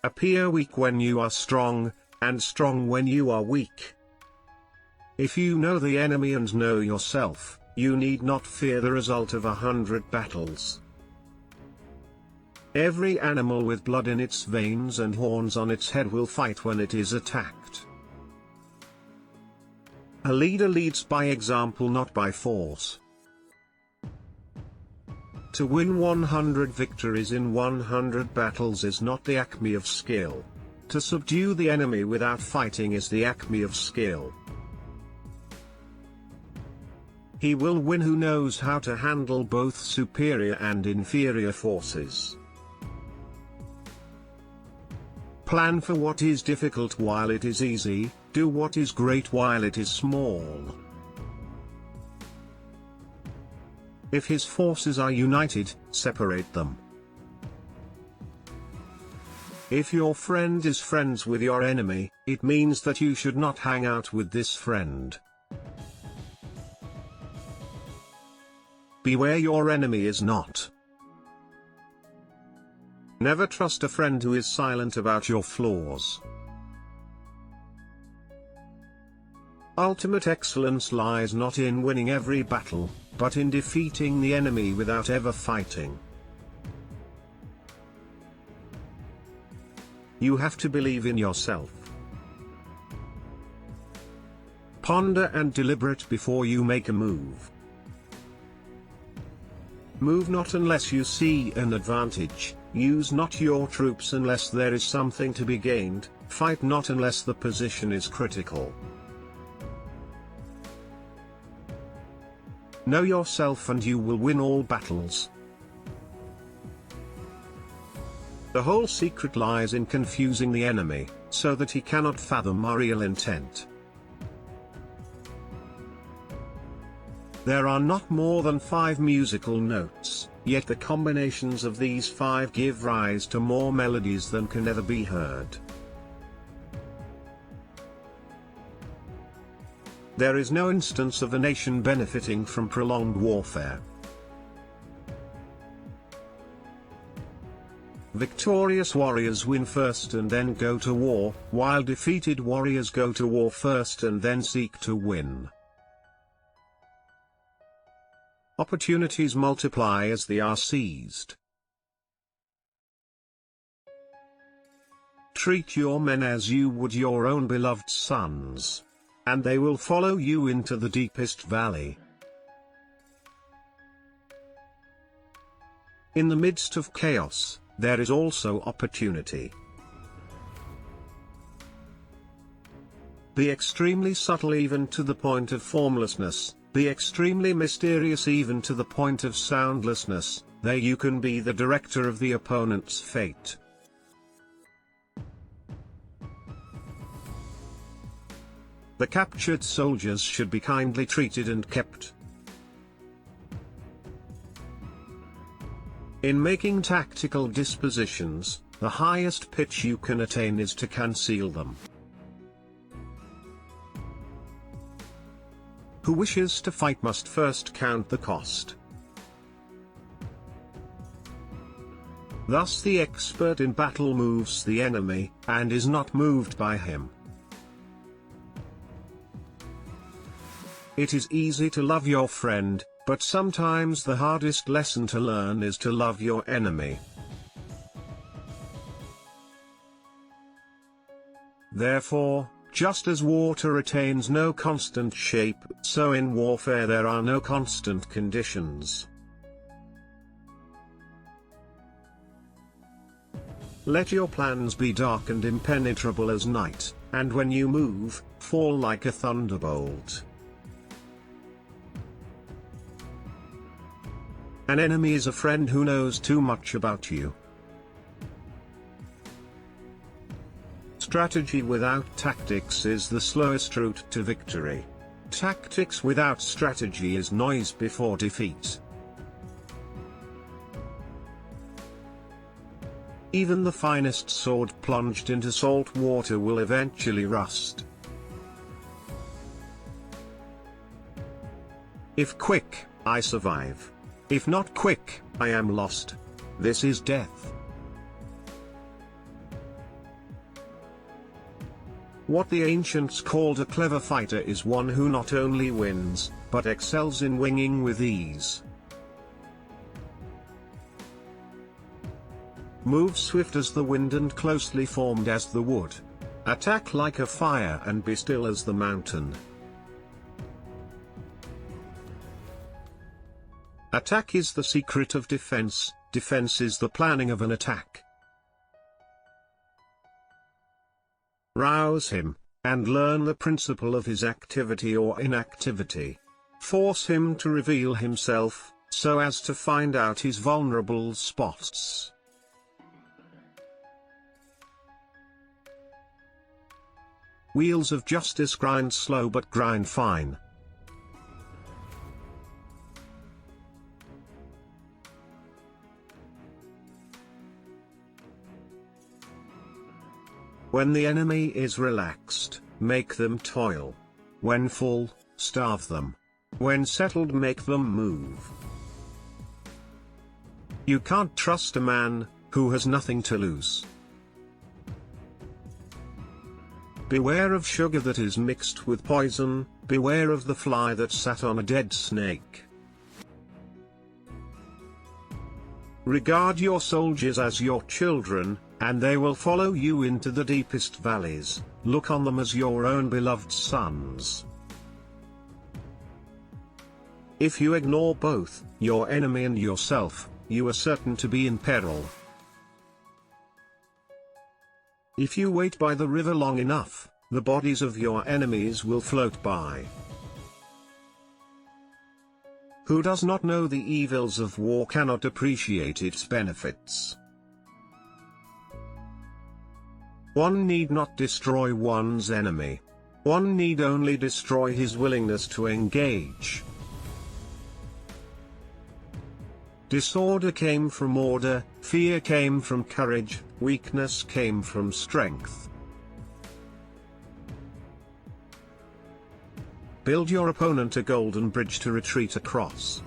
Appear weak when you are strong, and strong when you are weak. If you know the enemy and know yourself, you need not fear the result of 100 battles. Every animal with blood in its veins and horns on its head will fight when it is attacked. A leader leads by example, not by force. To win 100 victories in 100 battles is not the acme of skill. To subdue the enemy without fighting is the acme of skill. He will win who knows how to handle both superior and inferior forces. Plan for what is difficult while it is easy, do what is great while it is small. If his forces are united, separate them. If your friend is friends with your enemy, it means that you should not hang out with this friend. Beware your enemy is not. Never trust a friend who is silent about your flaws. Ultimate excellence lies not in winning every battle, but in defeating the enemy without ever fighting. You have to believe in yourself. Ponder and deliberate before you make a move. Move not unless you see an advantage, use not your troops unless there is something to be gained, fight not unless the position is critical. Know yourself and you will win all battles. The whole secret lies in confusing the enemy, so that he cannot fathom our real intent. There are not more than 5 musical notes, yet the combinations of these 5 give rise to more melodies than can ever be heard. There is no instance of a nation benefiting from prolonged warfare. Victorious warriors win first and then go to war, while defeated warriors go to war first and then seek to win. Opportunities multiply as they are seized. Treat your men as you would your own beloved sons, and they will follow you into the deepest valley. In the midst of chaos, there is also opportunity. Be extremely subtle even to the point of formlessness, be extremely mysterious even to the point of soundlessness, there you can be the director of the opponent's fate. The captured soldiers should be kindly treated and kept. In making tactical dispositions, the highest pitch you can attain is to conceal them. Who wishes to fight must first count the cost. Thus the expert in battle moves the enemy, and is not moved by him. It is easy to love your friend, but sometimes the hardest lesson to learn is to love your enemy. Therefore, just as water attains no constant shape, so in warfare there are no constant conditions. Let your plans be dark and impenetrable as night, and when you move, fall like a thunderbolt. An enemy is a friend who knows too much about you. Strategy without tactics is the slowest route to victory. Tactics without strategy is noise before defeat. Even the finest sword plunged into salt water will eventually rust. If quick, I survive. If not quick, I am lost. This is death. What the ancients called a clever fighter is one who not only wins, but excels in winning with ease. Move swift as the wind and closely formed as the wood. Attack like a fire and be still as the mountain. Attack is the secret of defense, defense is the planning of an attack. Rouse him, and learn the principle of his activity or inactivity. Force him to reveal himself, so as to find out his vulnerable spots. Wheels of justice grind slow but grind fine. When the enemy is relaxed, make them toil. When full, starve them. When settled, make them move. You can't trust a man who has nothing to lose. Beware of sugar that is mixed with poison, beware of the fly that sat on a dead snake. Regard your soldiers as your children, and they will follow you into the deepest valleys. Look on them as your own beloved sons. If you ignore both, your enemy and yourself, you are certain to be in peril. If you wait by the river long enough, the bodies of your enemies will float by. Who does not know the evils of war cannot appreciate its benefits. One need not destroy one's enemy. One need only destroy his willingness to engage. Disorder came from order, fear came from courage, weakness came from strength. Build your opponent a golden bridge to retreat across.